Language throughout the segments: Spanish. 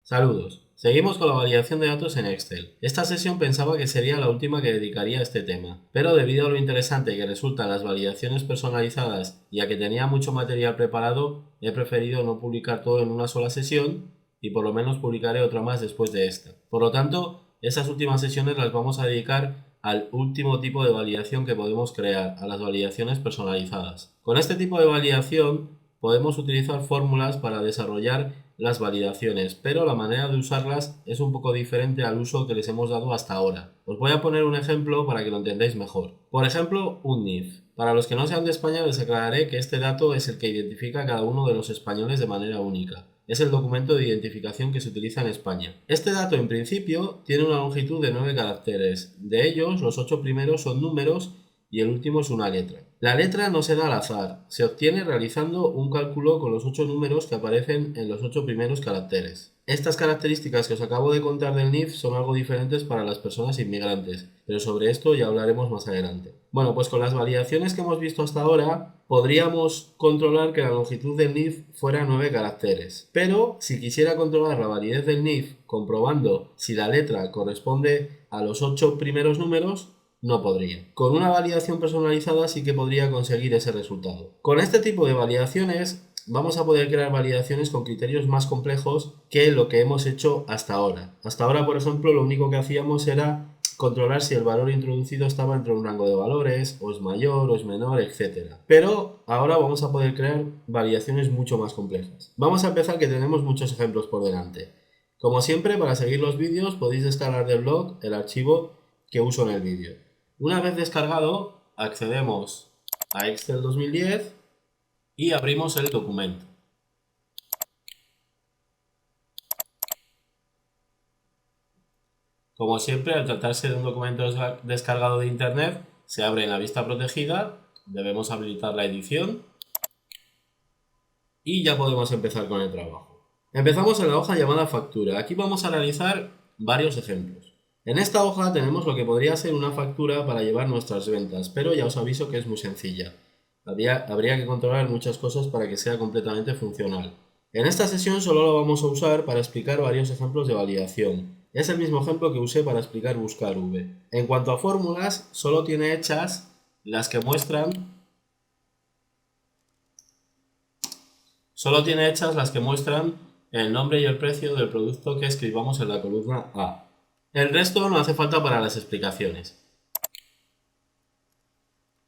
Saludos. Seguimos con la validación de datos en Excel. Esta sesión pensaba que sería la última que dedicaría a este tema, pero debido a lo interesante que resultan las validaciones personalizadas y a que tenía mucho material preparado, he preferido no publicar todo en una sola sesión y por lo menos publicaré otra más después de esta. Por lo tanto, esas últimas sesiones las vamos a dedicar al último tipo de validación que podemos crear, a las validaciones personalizadas. Con este tipo de validación podemos utilizar fórmulas para desarrollar las validaciones, pero la manera de usarlas es un poco diferente al uso que les hemos dado hasta ahora. Os voy a poner un ejemplo para que lo entendáis mejor. Por ejemplo, un NIF. Para los que no sean de España les aclararé que este dato es el que identifica a cada uno de los españoles de manera única. Es el documento de identificación que se utiliza en España. Este dato en principio tiene una longitud de 9 caracteres. De ellos, los 8 primeros son números y el último es una letra. La letra no se da al azar, se obtiene realizando un cálculo con los 8 números que aparecen en los 8 primeros caracteres. Estas características que os acabo de contar del NIF son algo diferentes para las personas inmigrantes, pero sobre esto ya hablaremos más adelante. Bueno, pues con las validaciones que hemos visto hasta ahora, podríamos controlar que la longitud del NIF fuera 9 caracteres. Pero si quisiera controlar la validez del NIF comprobando si la letra corresponde a los 8 primeros números, no podría. Con una validación personalizada sí que podría conseguir ese resultado. Con este tipo de validaciones vamos a poder crear validaciones con criterios más complejos que lo que hemos hecho hasta ahora. Hasta ahora, por ejemplo, lo único que hacíamos era controlar si el valor introducido estaba entre un rango de valores, o es mayor, o es menor, etc. Pero ahora vamos a poder crear validaciones mucho más complejas. Vamos a empezar, que tenemos muchos ejemplos por delante. Como siempre, para seguir los vídeos podéis descargar del blog el archivo que uso en el vídeo. Una vez descargado, accedemos a Excel 2010 y abrimos el documento. Como siempre, al tratarse de un documento descargado de internet, se abre en la vista protegida, debemos habilitar la edición y ya podemos empezar con el trabajo. Empezamos en la hoja llamada factura. Aquí vamos a realizar varios ejemplos. En esta hoja tenemos lo que podría ser una factura para llevar nuestras ventas, pero ya os aviso que es muy sencilla. Habría que controlar muchas cosas para que sea completamente funcional. En esta sesión solo lo vamos a usar para explicar varios ejemplos de validación. Es el mismo ejemplo que usé para explicar buscar V. En cuanto a fórmulas, solo tiene hechas las que muestran el nombre y el precio del producto que escribamos en la columna A. El resto no hace falta para las explicaciones.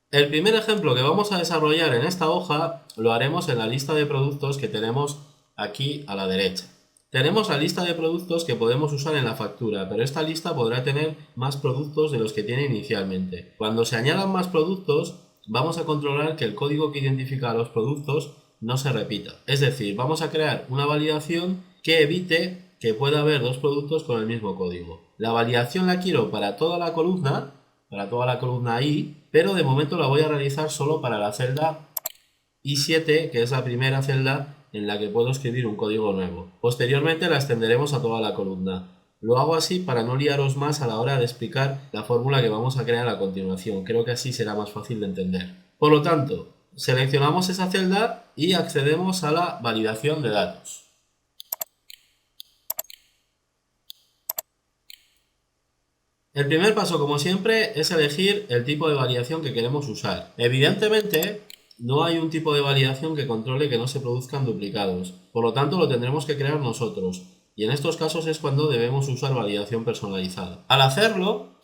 El primer ejemplo que vamos a desarrollar en esta hoja lo haremos en la lista de productos que tenemos aquí a la derecha. Tenemos la lista de productos que podemos usar en la factura, pero esta lista podrá tener más productos de los que tiene inicialmente. Cuando se añadan más productos, vamos a controlar que el código que identifica a los productos no se repita. Es decir, vamos a crear una validación que evite que pueda haber dos productos con el mismo código. La validación la quiero para toda la columna I, pero de momento la voy a realizar solo para la celda I7, que es la primera celda en la que puedo escribir un código nuevo. Posteriormente la extenderemos a toda la columna. Lo hago así para no liaros más a la hora de explicar la fórmula que vamos a crear a continuación. Creo que así será más fácil de entender. Por lo tanto, seleccionamos esa celda y accedemos a la validación de datos. El primer paso, como siempre, es elegir el tipo de validación que queremos usar. Evidentemente, no hay un tipo de validación que controle que no se produzcan duplicados, por lo tanto lo tendremos que crear nosotros, y en estos casos es cuando debemos usar validación personalizada. Al hacerlo,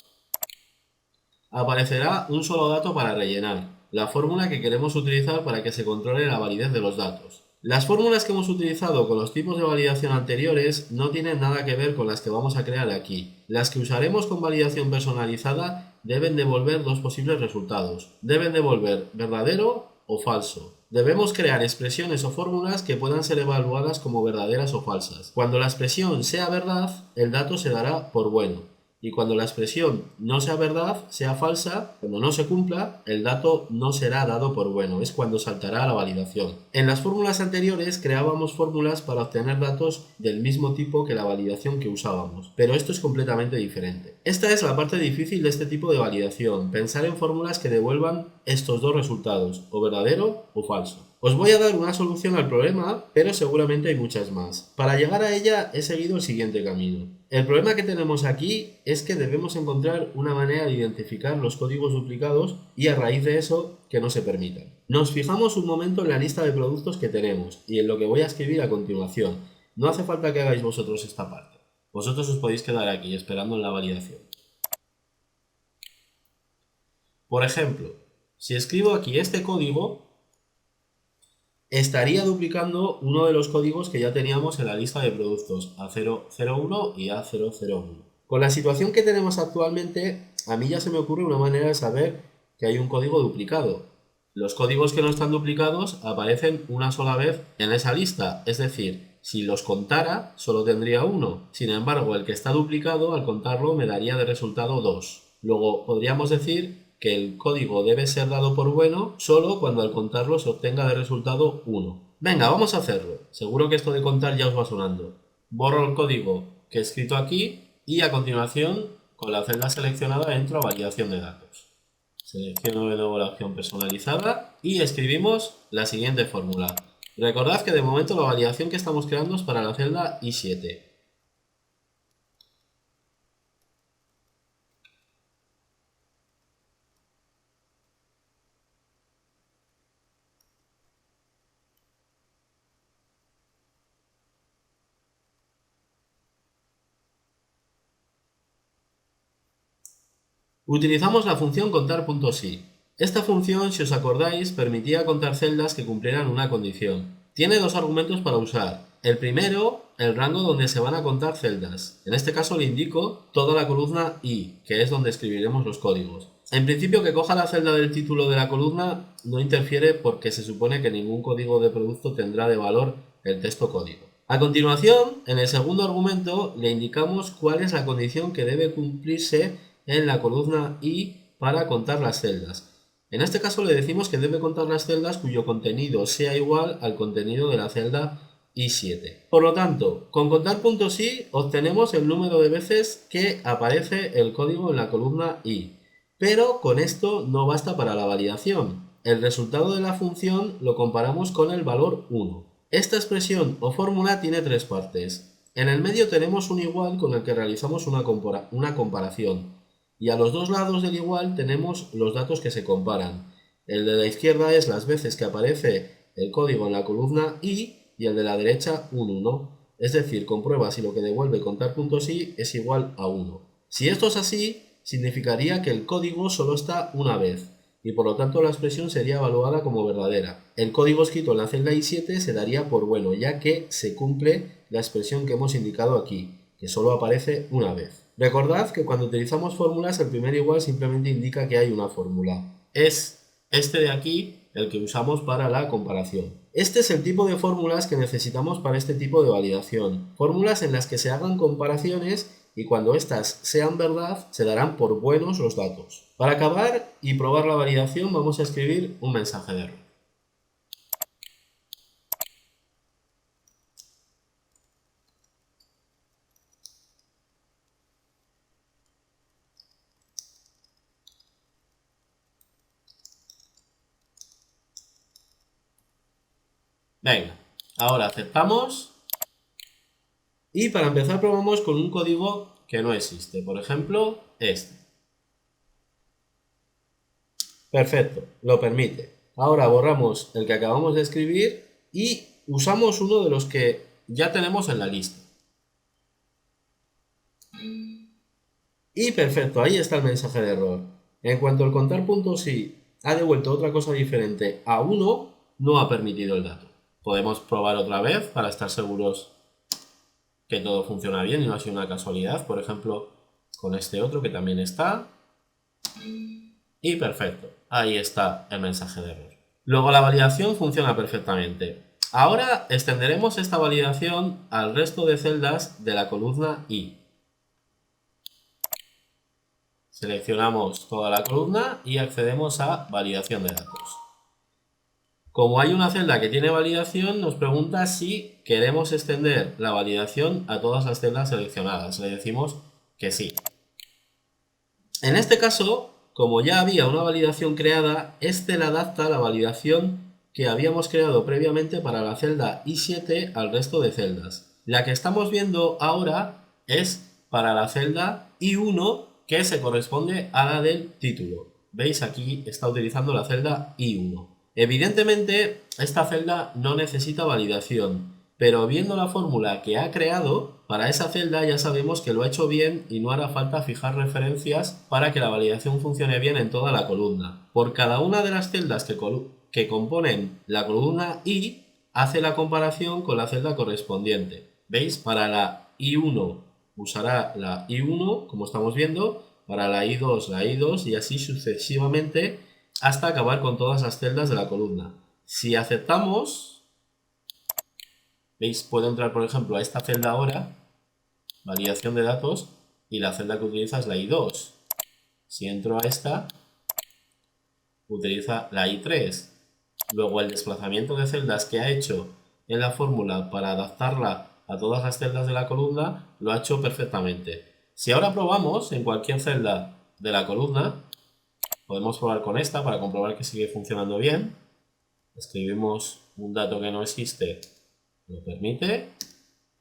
aparecerá un solo dato para rellenar, la fórmula que queremos utilizar para que se controle la validez de los datos. Las fórmulas que hemos utilizado con los tipos de validación anteriores no tienen nada que ver con las que vamos a crear aquí. Las que usaremos con validación personalizada deben devolver dos posibles resultados. Deben devolver verdadero o falso. Debemos crear expresiones o fórmulas que puedan ser evaluadas como verdaderas o falsas. Cuando la expresión sea verdad, el dato se dará por bueno. Y cuando la expresión no sea verdad, sea falsa, cuando no se cumpla, el dato no será dado por bueno, es cuando saltará la validación. En las fórmulas anteriores creábamos fórmulas para obtener datos del mismo tipo que la validación que usábamos, pero esto es completamente diferente. Esta es la parte difícil de este tipo de validación, pensar en fórmulas que devuelvan estos dos resultados, o verdadero o falso. Os voy a dar una solución al problema, pero seguramente hay muchas más. Para llegar a ella he seguido el siguiente camino. El problema que tenemos aquí es que debemos encontrar una manera de identificar los códigos duplicados y a raíz de eso que no se permitan. Nos fijamos un momento en la lista de productos que tenemos y en lo que voy a escribir a continuación. No hace falta que hagáis vosotros esta parte. Vosotros os podéis quedar aquí esperando en la validación. Por ejemplo, si escribo aquí este código, estaría duplicando uno de los códigos que ya teníamos en la lista de productos, A001 y A001. Con la situación que tenemos actualmente, a mí ya se me ocurre una manera de saber que hay un código duplicado. Los códigos que no están duplicados aparecen una sola vez en esa lista, es decir, si los contara solo tendría uno. Sin embargo, el que está duplicado, al contarlo, me daría de resultado 2. Luego podríamos decir que el código debe ser dado por bueno solo cuando al contarlo se obtenga de resultado 1. Venga, vamos a hacerlo. Seguro que esto de contar ya os va sonando. Borro el código que he escrito aquí y a continuación, con la celda seleccionada, entro a validación de datos. Selecciono de nuevo la opción personalizada y escribimos la siguiente fórmula. Recordad que de momento la validación que estamos creando es para la celda I7. Utilizamos la función contar.si. Esta función, si os acordáis, permitía contar celdas que cumplieran una condición. Tiene dos argumentos para usar. El primero, el rango donde se van a contar celdas. En este caso le indico toda la columna I, que es donde escribiremos los códigos. En principio, que coja la celda del título de la columna no interfiere porque se supone que ningún código de producto tendrá de valor el texto código. A continuación, en el segundo argumento, le indicamos cuál es la condición que debe cumplirse en la columna I para contar las celdas. En este caso le decimos que debe contar las celdas cuyo contenido sea igual al contenido de la celda I7. Por lo tanto, con contar.si obtenemos el número de veces que aparece el código en la columna I. Pero con esto no basta para la validación. El resultado de la función lo comparamos con el valor 1. Esta expresión o fórmula tiene tres partes. En el medio tenemos un igual con el que realizamos una comparación. Y a los dos lados del igual tenemos los datos que se comparan. El de la izquierda es las veces que aparece el código en la columna I y el de la derecha un 1. Es decir, comprueba si lo que devuelve contar.si es igual a 1. Si esto es así, significaría que el código solo está una vez y por lo tanto la expresión sería evaluada como verdadera. El código escrito en la celda I7 se daría por bueno, ya que se cumple la expresión que hemos indicado aquí, que solo aparece una vez. Recordad que cuando utilizamos fórmulas el primer igual simplemente indica que hay una fórmula. Es este de aquí el que usamos para la comparación. Este es el tipo de fórmulas que necesitamos para este tipo de validación. Fórmulas en las que se hagan comparaciones y cuando éstas sean verdad se darán por buenos los datos. Para acabar y probar la validación vamos a escribir un mensaje de error. Venga, ahora aceptamos y para empezar probamos con un código que no existe, por ejemplo este. Perfecto, lo permite. Ahora borramos el que acabamos de escribir y usamos uno de los que ya tenemos en la lista. Y perfecto, ahí está el mensaje de error. En cuanto al contar.si ha devuelto otra cosa diferente a 1, no ha permitido el dato. Podemos probar otra vez para estar seguros que todo funciona bien y no ha sido una casualidad. Por ejemplo, con este otro que también está. Y perfecto, ahí está el mensaje de error. Luego la validación funciona perfectamente. Ahora extenderemos esta validación al resto de celdas de la columna I. Seleccionamos toda la columna y accedemos a validación de datos. Como hay una celda que tiene validación, nos pregunta si queremos extender la validación a todas las celdas seleccionadas. Le decimos que sí. En este caso, como ya había una validación creada, este le adapta la validación que habíamos creado previamente para la celda I7 al resto de celdas. La que estamos viendo ahora es para la celda I1 que se corresponde a la del título. ¿Veis? Aquí está utilizando la celda I1. Evidentemente, esta celda no necesita validación, pero viendo la fórmula que ha creado, para esa celda ya sabemos que lo ha hecho bien y no hará falta fijar referencias para que la validación funcione bien en toda la columna. Por cada una de las celdas que componen la columna I, hace la comparación con la celda correspondiente. ¿Veis? Para la I1 usará la I1, como estamos viendo, para la I2 y así sucesivamente hasta acabar con todas las celdas de la columna. Si aceptamos, ¿veis? Puedo entrar, por ejemplo, a esta celda ahora, validación de datos, y la celda que utiliza es la I2. Si entro a esta, utiliza la I3. Luego el desplazamiento de celdas que ha hecho en la fórmula para adaptarla a todas las celdas de la columna, lo ha hecho perfectamente. Si ahora probamos en cualquier celda de la columna, podemos probar con esta para comprobar que sigue funcionando bien. Escribimos un dato que no existe, lo permite.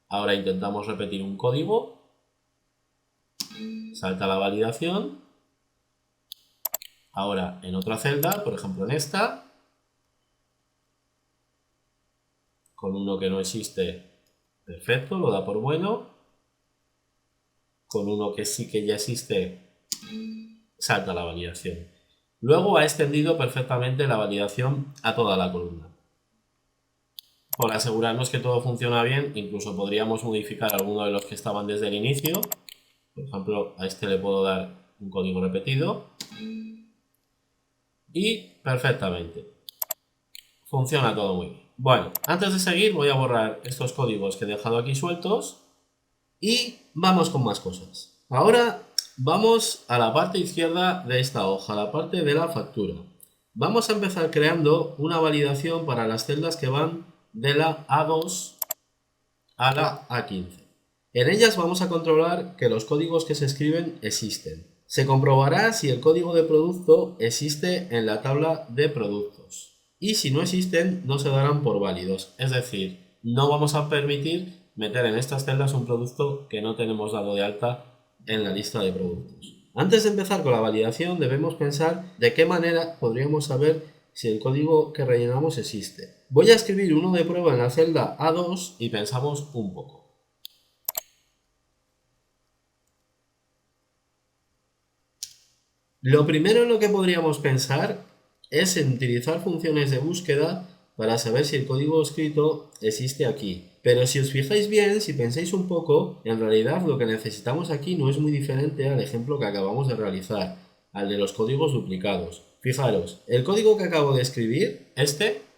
Ahora intentamos repetir un código. Salta la validación. Ahora en otra celda, por ejemplo en esta, con uno que no existe, perfecto, lo da por bueno. Con uno que sí que ya existe, salta la validación. Luego ha extendido perfectamente la validación a toda la columna. Por asegurarnos que todo funciona bien, incluso podríamos modificar alguno de los que estaban desde el inicio. Por ejemplo, a este le puedo dar un código repetido. Y perfectamente. Funciona todo muy bien. Bueno, antes de seguir voy a borrar estos códigos que he dejado aquí sueltos. Y vamos con más cosas. Ahora vamos a la parte izquierda de esta hoja, la parte de la factura. Vamos a empezar creando una validación para las celdas que van de la A2 a la A15. En ellas vamos a controlar que los códigos que se escriben existen. Se comprobará si el código de producto existe en la tabla de productos. Y si no existen, no se darán por válidos. Es decir, no vamos a permitir meter en estas celdas un producto que no tenemos dado de alta en la lista de productos. Antes de empezar con la validación, debemos pensar de qué manera podríamos saber si el código que rellenamos existe. Voy a escribir uno de prueba en la celda A2 y pensamos un poco. Lo primero en lo que podríamos pensar es en utilizar funciones de búsqueda para saber si el código escrito existe aquí. Pero si os fijáis bien, si pensáis un poco, en realidad lo que necesitamos aquí no es muy diferente al ejemplo que acabamos de realizar, al de los códigos duplicados. Fijaros, el código que acabo de escribir,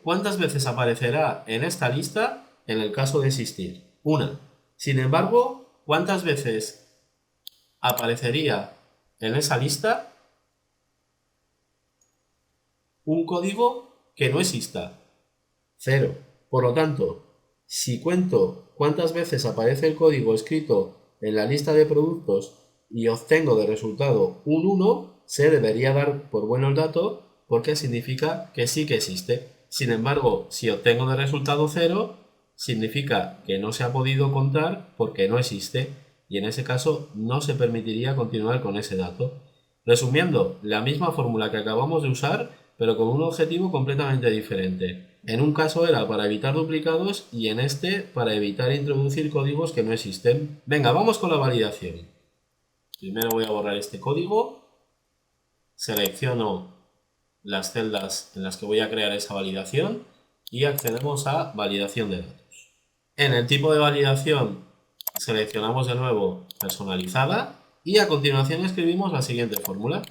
¿cuántas veces aparecerá en esta lista en el caso de existir? Una. Sin embargo, ¿cuántas veces aparecería en esa lista un código que no exista? 0. Por lo tanto, si cuento cuántas veces aparece el código escrito en la lista de productos y obtengo de resultado un 1, se debería dar por bueno el dato porque significa que sí que existe. Sin embargo, si obtengo de resultado 0, significa que no se ha podido contar porque no existe y en ese caso no se permitiría continuar con ese dato. Resumiendo, la misma fórmula que acabamos de usar, pero con un objetivo completamente diferente. En un caso era para evitar duplicados y en este para evitar introducir códigos que no existen. Venga, vamos con la validación. Primero voy a borrar este código, selecciono las celdas en las que voy a crear esa validación y accedemos a validación de datos. En el tipo de validación seleccionamos de nuevo personalizada y a continuación escribimos la siguiente fórmula.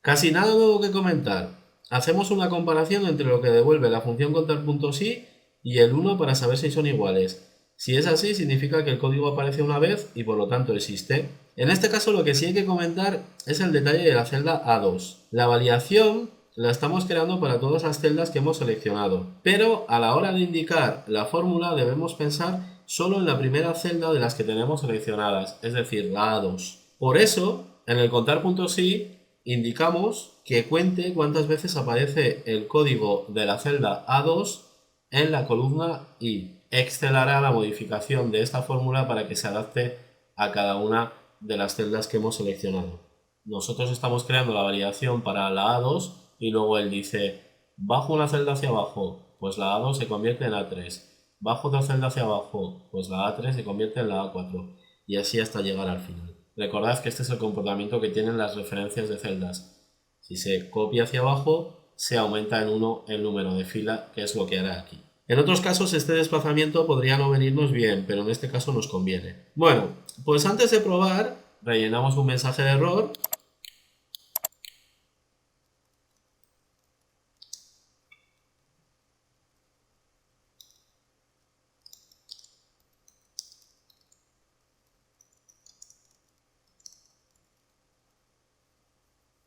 Casi nada nuevo que comentar. Hacemos una comparación entre lo que devuelve la función contar.si y el 1 para saber si son iguales. Si es así, significa que el código aparece una vez y por lo tanto existe. En este caso lo que sí hay que comentar es el detalle de la celda A2. La validación la estamos creando para todas las celdas que hemos seleccionado, pero a la hora de indicar la fórmula debemos pensar solo en la primera celda de las que tenemos seleccionadas, es decir, la A2. Por eso, en el contar.si indicamos que cuente cuántas veces aparece el código de la celda A2 en la columna I. Excel hará la modificación de esta fórmula para que se adapte a cada una de las celdas que hemos seleccionado. Nosotros estamos creando la validación para la A2 y luego él dice, bajo una celda hacia abajo, pues la A2 se convierte en A3. Bajo otra celda hacia abajo, pues la A3 se convierte en la A4. Y así hasta llegar al final. Recordad que este es el comportamiento que tienen las referencias de celdas. Si se copia hacia abajo, se aumenta en 1 el número de fila, que es lo que hará aquí. En otros casos este desplazamiento podría no venirnos bien, pero en este caso nos conviene. Bueno, pues antes de probar, rellenamos un mensaje de error.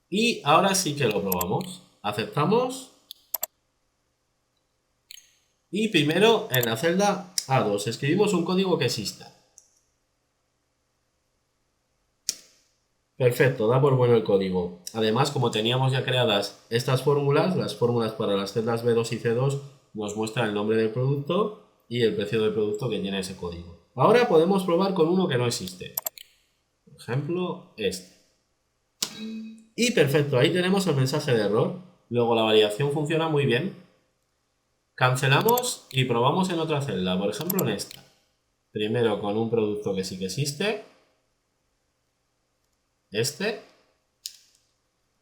Y ahora sí que lo probamos. Aceptamos. Y primero en la celda A2 escribimos un código que exista. Perfecto, da por bueno el código. Además, como teníamos ya creadas estas fórmulas, las fórmulas para las celdas B2 y C2 nos muestran el nombre del producto y el precio del producto que tiene ese código. Ahora podemos probar con uno que no existe. Por ejemplo, este. Y perfecto, ahí tenemos el mensaje de error. Luego la validación funciona muy bien. Cancelamos y probamos en otra celda, por ejemplo en esta. Primero con un producto que sí que existe. Este.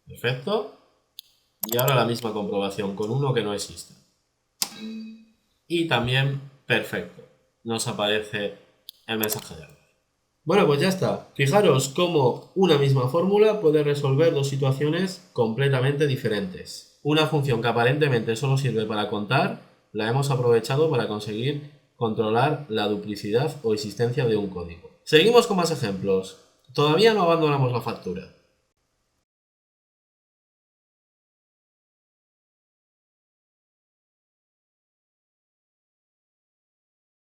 Perfecto. Y ahora la misma comprobación con uno que no existe. Y también perfecto. Nos aparece el mensaje de error. Bueno, pues ya está. Fijaros cómo una misma fórmula puede resolver dos situaciones completamente diferentes. Una función que aparentemente solo sirve para contar, la hemos aprovechado para conseguir controlar la duplicidad o existencia de un código. Seguimos con más ejemplos. Todavía no abandonamos la factura.